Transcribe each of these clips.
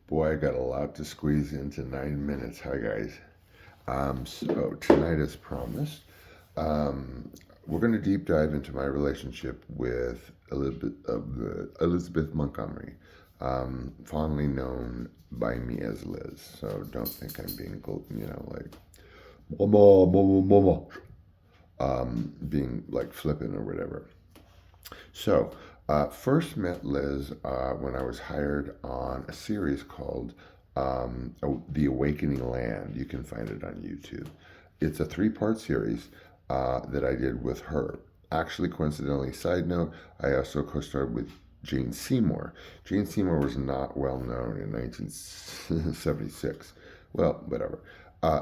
Boy, I got a lot to squeeze into 9 minutes. Hi, guys. So tonight, as promised, um, we're going to deep dive into my relationship with Elizabeth Montgomery, fondly known by me as Liz. So don't think I'm being, like mama, mama, mama, being like flippant or whatever. So, first met Liz when I was hired on a series called The Awakening Land. You can find it on YouTube. It's a three-part series that I did with her. Actually, coincidentally, side note, I also co-starred with Jane Seymour. Jane Seymour was not well known in 1976. Well, whatever.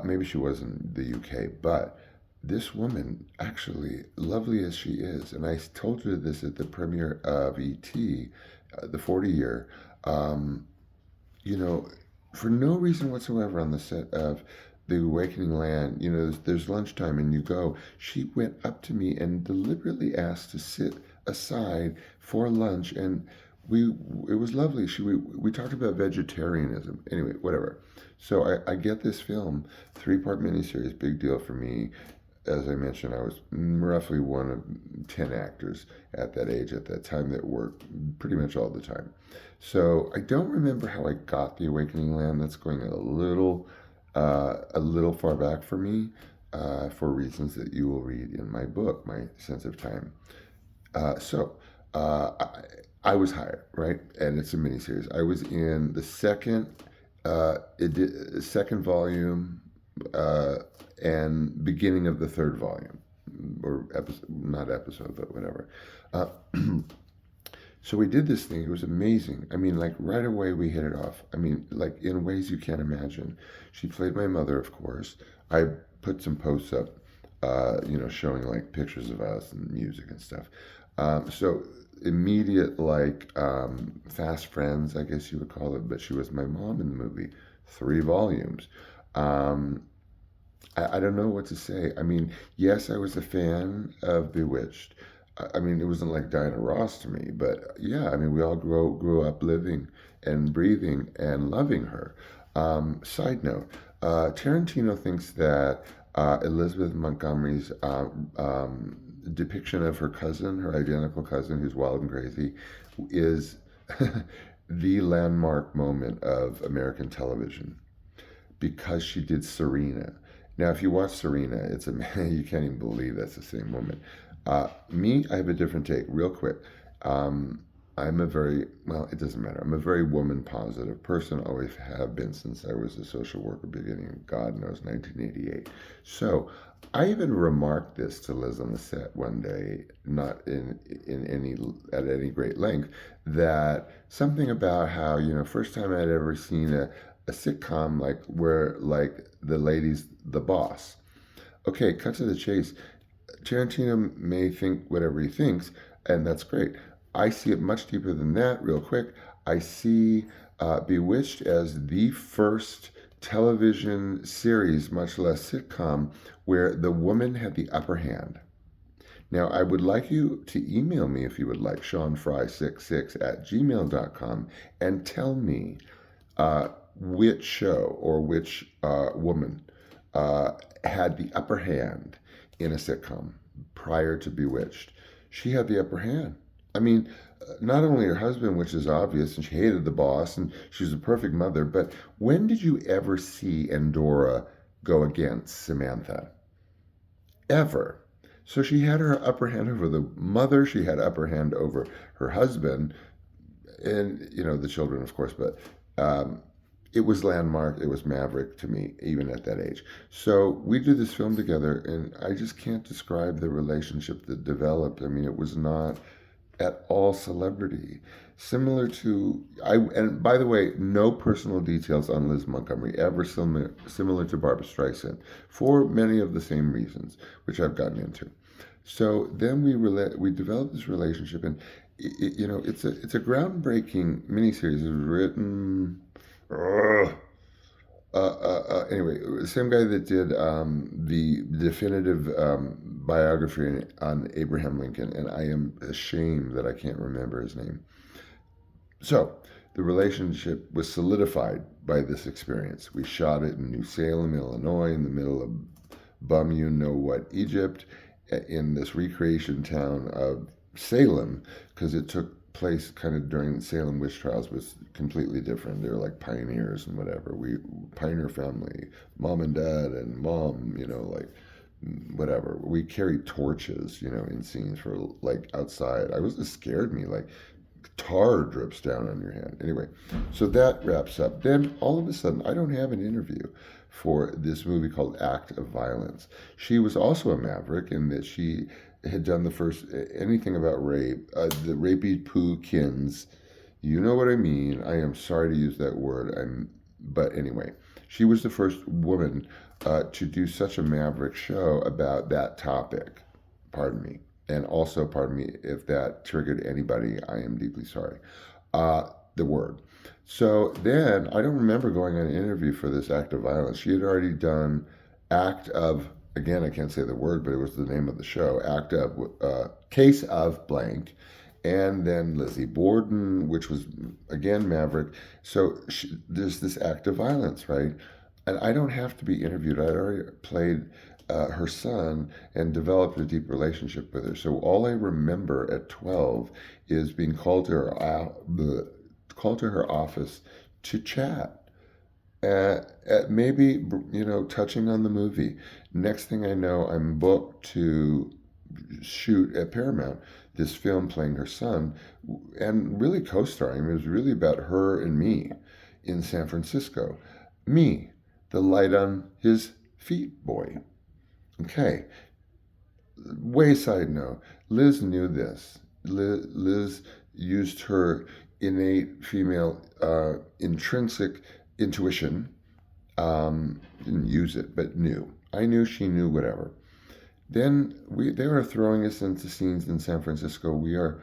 Maybe she was in the UK, but this woman, actually, lovely as she is, and I told her this at the premiere of E.T., the 40 year, um, you know, for no reason whatsoever on the set of The Awakening Land, there's lunchtime and you go. She went up to me and deliberately asked to sit aside for lunch, and we it was lovely. We talked about vegetarianism. Anyway, whatever. So I get this film, three-part miniseries, big deal for me. As I mentioned, I was roughly one of 10 actors at that age, at that time, that worked pretty much all the time. So I don't remember how I got the Awakening Land. That's going a little far back for me, for reasons that you will read in my book, My Sense of Time. So I was hired, right? And it's a miniseries. I was in the second volume, uh, and beginning of the third volume, or episode, not episode, but whatever. Uh, so we did this thing. It was amazing. I mean, like right away we hit it off. I mean, like in ways you can't imagine. She played my mother, of course. I put some posts up, showing like pictures of us and music and stuff. So immediate, like, fast friends, I guess you would call it. But she was my mom in the movie, 3 volumes. Um, I don't know what to say. I mean, yes, I was a fan of Bewitched. I mean, it wasn't like Diana Ross to me, but yeah, I mean, we all grew up living and breathing and loving her. Side note, Tarantino thinks that Elizabeth Montgomery's depiction of her cousin, her identical cousin who's wild and crazy, is the landmark moment of American television because she did Serena. Now, if you watch Serena, it's a you can't even believe that's the same woman. Me, I have a different take. Real quick, um, I'm a very well. It doesn't matter. I'm a very woman positive person. Always have been since I was a social worker, beginning God knows 1988. So I even remarked this to Liz on the set one day, not in any at any great length, that something about how first time I'd ever seen a sitcom like where like the lady's the boss. Okay, cut to the chase. Tarantino may think whatever he thinks, and that's great. I see it much deeper than that. Real quick, I see Bewitched as the first television series, much less sitcom, where the woman had the upper hand. Now, I would like you to email me if you would like, seanfry66@gmail.com, and tell me which show or which woman had the upper hand in a sitcom prior to Bewitched. She had the upper hand. I mean, not only her husband, which is obvious, and she hated the boss, and she was a perfect mother, but when did you ever see Endora go against Samantha? Ever. So she had her upper hand over the mother, she had upper hand over her husband, and the children, of course, but um, it was landmark, it was maverick to me, even at that age. So we did this film together, and I just can't describe the relationship that developed. I mean, it was not at all celebrity. Similar to and by the way, no personal details on Liz Montgomery, ever similar to Barbara Streisand, for many of the same reasons, which I've gotten into. So then we developed this relationship, and it's a groundbreaking miniseries. It was written. Anyway, the same guy that did the definitive biography on Abraham Lincoln, and I am ashamed that I can't remember his name. So the relationship was solidified by this experience. We shot it in New Salem, Illinois, in the middle of bum you know what Egypt, in this recreation town of Salem, because it took place kind of during the Salem witch trials, was completely different. They're like pioneers and whatever. We pioneer family, mom and dad and mom, like whatever. We carried torches, in scenes for like outside. It scared me, like tar drips down on your hand. Anyway, so that wraps up. Then all of a sudden, I don't have an interview for this movie called Act of Violence. She was also a maverick in that she had done the first anything about rape, the Rapey Poo Kins. You know what I mean. I am sorry to use that word. But anyway, she was the first woman to do such a maverick show about that topic. Pardon me. And also, pardon me if that triggered anybody. I am deeply sorry. The word. So then, I don't remember going on an interview for this Act of Violence. She had already done Act of, again, I can't say the word, but it was the name of the show, Act of, Case of Blank. And then Lizzie Borden, which was, again, Maverick. So there's this Act of Violence, right? And I don't have to be interviewed. I already played her son and developed a deep relationship with her. So all I remember at 12 is being called to her office to chat. Maybe touching on the movie. Next thing I know, I'm booked to shoot at Paramount this film playing her son, and really co-starring. It was really about her and me in San Francisco. Me, the light on his feet boy. Okay. Way side note. Liz knew this. Liz used her innate female intrinsic intuition. Didn't use it, but knew. I knew she knew whatever. Then they were throwing us into scenes in San Francisco. We are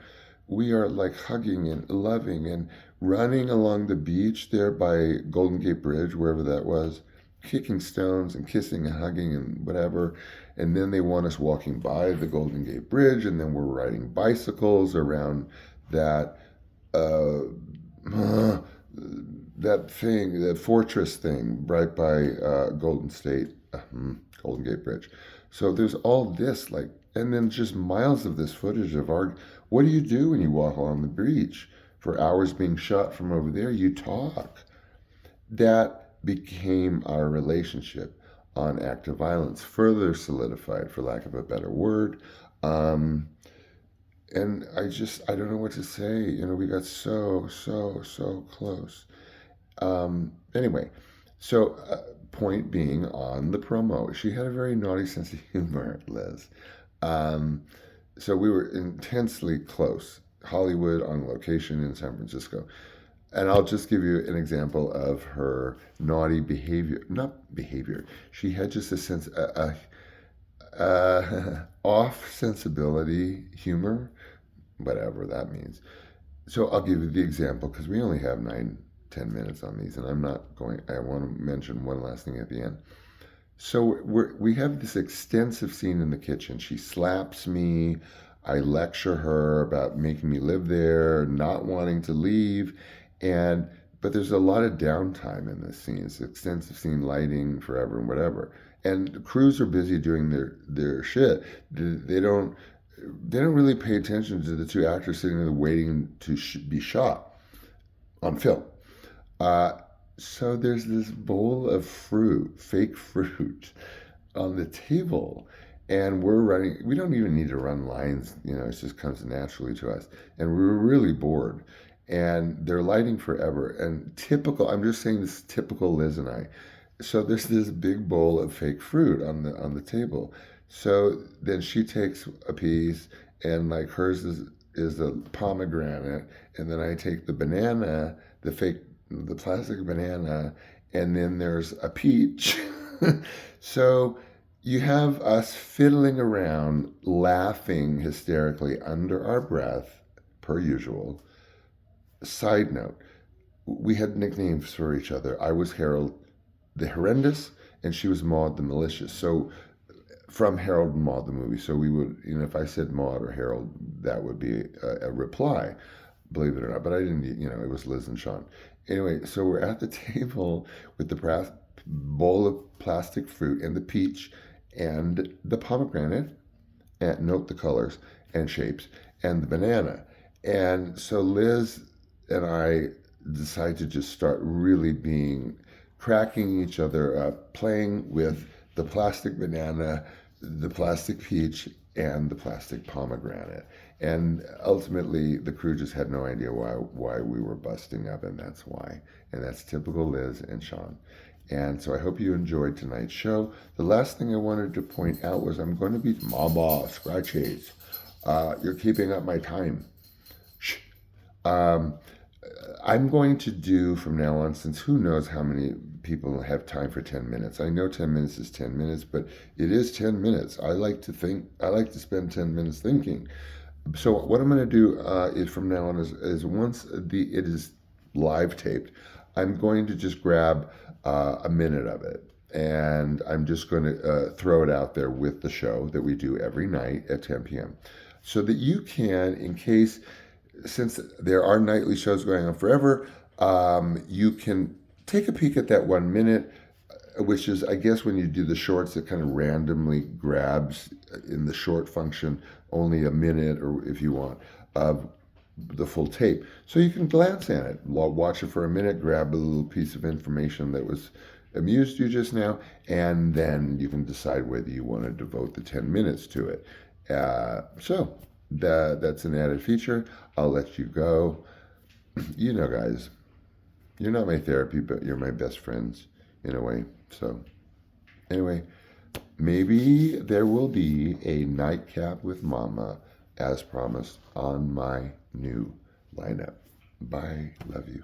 like hugging and loving and running along the beach there by Golden Gate Bridge, wherever that was, kicking stones and kissing and hugging and whatever. And then they want us walking by the Golden Gate Bridge, and then we're riding bicycles around that that fortress thing right by Golden Gate Bridge. So there's all this, like, and then just miles of this footage of what do you do when you walk along the beach for hours being shot from over there? You talk. That became our relationship on Act of Violence, further solidified, for lack of a better word. And I don't know what to say. We got so close. Anyway, so point being on the promo, she had a very naughty sense of humor, Liz. So we were intensely close. Hollywood on location in San Francisco. And I'll just give you an example of her naughty behavior. Not behavior. She had just a sense, off sensibility, humor, whatever that means. So I'll give you the example because we only have 9-10 minutes on these, and I want to mention one last thing at the end. So we have this extensive scene in the kitchen. She slaps me. I lecture her about making me live there, not wanting to leave. But there's a lot of downtime in this scene. It's an extensive scene, lighting, forever and whatever. And the crews are busy doing their shit. They don't really pay attention to the two actors sitting there waiting to be shot on film. So there's this bowl of fruit, fake fruit, on the table. And we're running, we don't even need to run lines, it just comes naturally to us. And we were really bored. And they're lighting forever. And I'm just saying this is typical Liz and I. So there's this big bowl of fake fruit on the table. So then she takes a piece, and like hers is a pomegranate, and then I take the banana, the plastic banana, and then there's a peach. So you have us fiddling around, laughing hysterically under our breath, per usual. Side note, we had nicknames for each other. I was Harold the Horrendous, and she was Maud the Malicious. So from Harold and Maude the movie. So we would, if I said Maude or Harold, that would be a reply. believe it or not. But I didn't eat, it was Liz and Sean. Anyway, so we're at the table with the bowl of plastic fruit and the peach and the pomegranate, and note the colors and shapes, and the banana. And so Liz and I decided to just start really cracking each other up, playing with the plastic banana, the plastic peach, and the plastic pomegranate. And ultimately, the crew just had no idea why we were busting up, and that's why. And that's typical Liz and Sean. And so I hope you enjoyed tonight's show. The last thing I wanted to point out was I'm going to be Mama Scratchies. You're keeping up my time. Shh. Um, I'm going to do from now on, since who knows how many people have time for 10 minutes. I know 10 minutes is 10 minutes, but it is 10 minutes. I like to spend 10 minutes thinking. So what I'm going to do is from now on is once it is live taped, I'm going to just grab a minute of it, and I'm just going to throw it out there with the show that we do every night at 10 p.m. so that you can, in case, since there are nightly shows going on forever, you can take a peek at that 1 minute, which is, I guess, when you do the shorts, it kind of randomly grabs in the short function only a minute, or if you want, of the full tape. So you can glance at it, watch it for a minute, grab a little piece of information that was amused you just now, and then you can decide whether you want to devote the 10 minutes to it. So that's an added feature. I'll let you go. Guys, you're not my therapy, but you're my best friends in a way. So anyway, maybe there will be a nightcap with Mama, as promised, on my new lineup. Bye. Love you.